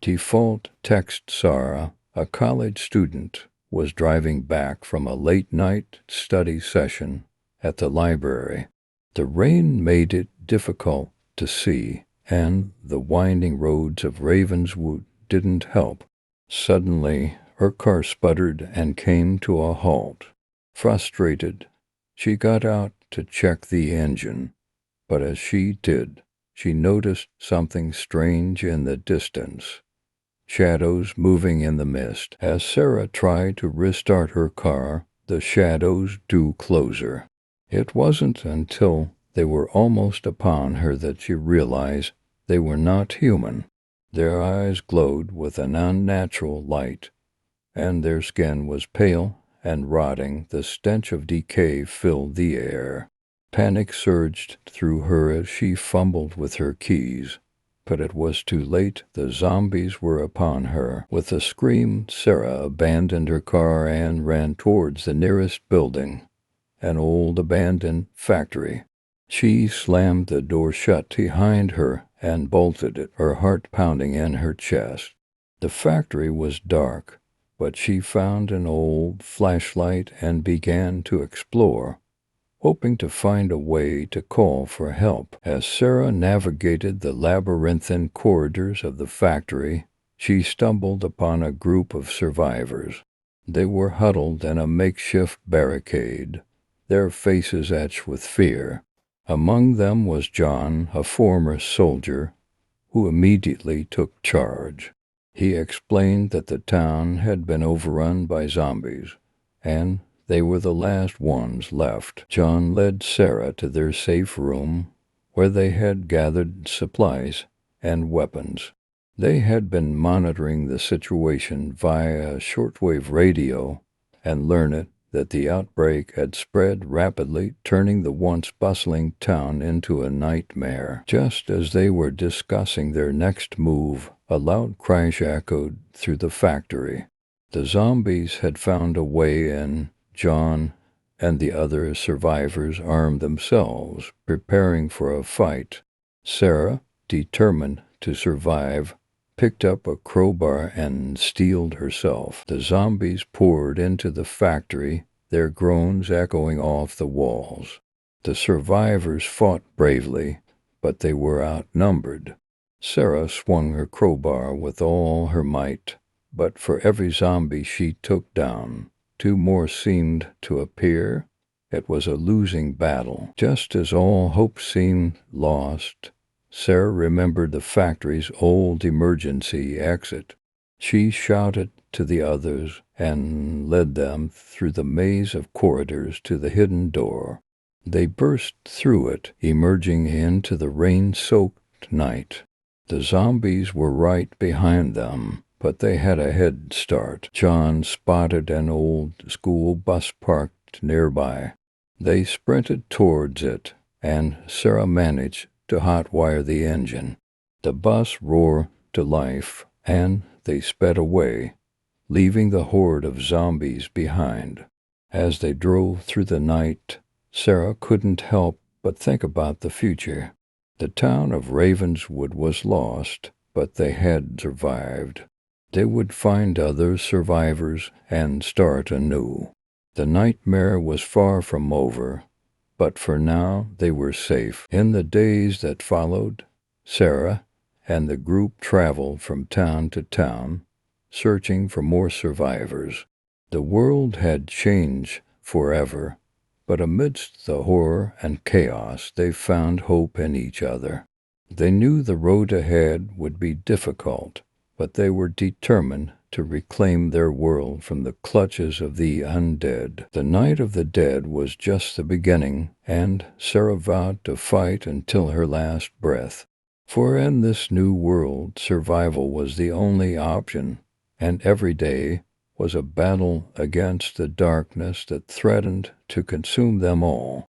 Default text Sarah, a college student, was driving back from a late-night study session at the library. The rain made it difficult to see, and the winding roads of Ravenswood didn't help. Suddenly, her car sputtered and came to a halt. Frustrated, she got out to check the engine, but as she did, she noticed something strange in the distance. Shadows moving in the mist. As Sarah tried to restart her car, the shadows drew closer. It wasn't until they were almost upon her that she realized they were not human. Their eyes glowed with an unnatural light, and their skin was pale and rotting. The stench of decay filled the air. Panic surged through her as she fumbled with her keys. But it was too late. The zombies were upon her. With a scream, Sarah abandoned her car and ran towards the nearest building, an old abandoned factory. She slammed the door shut behind her and bolted it, her heart pounding in her chest. The factory was dark, but she found an old flashlight and began to explore, hoping to find a way to call for help. As Sarah navigated the labyrinthine corridors of the factory, she stumbled upon a group of survivors. They were huddled in a makeshift barricade, their faces etched with fear. Among them was John, a former soldier, who immediately took charge. He explained that the town had been overrun by zombies, and they were the last ones left. John led Sarah to their safe room, where they had gathered supplies and weapons. They had been monitoring the situation via a shortwave radio and learned that the outbreak had spread rapidly, turning the once bustling town into a nightmare. Just as they were discussing their next move, a loud crash echoed through the factory. The zombies had found a way in. John and the other survivors armed themselves, preparing for a fight. Sarah, determined to survive, picked up a crowbar and steeled herself. The zombies poured into the factory, their groans echoing off the walls. The survivors fought bravely, but they were outnumbered. Sarah swung her crowbar with all her might, but for every zombie she took down, two more seemed to appear. It was a losing battle. Just as all hope seemed lost, Sarah remembered the factory's old emergency exit. She shouted to the others and led them through the maze of corridors to the hidden door. They burst through it, emerging into the rain-soaked night. The zombies were right behind them, but they had a head start. John spotted an old school bus parked nearby. They sprinted towards it, and Sarah managed to hotwire the engine. The bus roared to life, and they sped away, leaving the horde of zombies behind. As they drove through the night, Sarah couldn't help but think about the future. The town of Ravenswood was lost, but they had survived. They would find other survivors and start anew. The nightmare was far from over, but for now they were safe. In the days that followed, Sarah and the group traveled from town to town, searching for more survivors. The world had changed forever, but amidst the horror and chaos they found hope in each other. They knew the road ahead would be difficult, but they were determined to reclaim their world from the clutches of the undead. The night of the dead was just the beginning, and Sarah vowed to fight until her last breath. For in this new world, survival was the only option, and every day was a battle against the darkness that threatened to consume them all.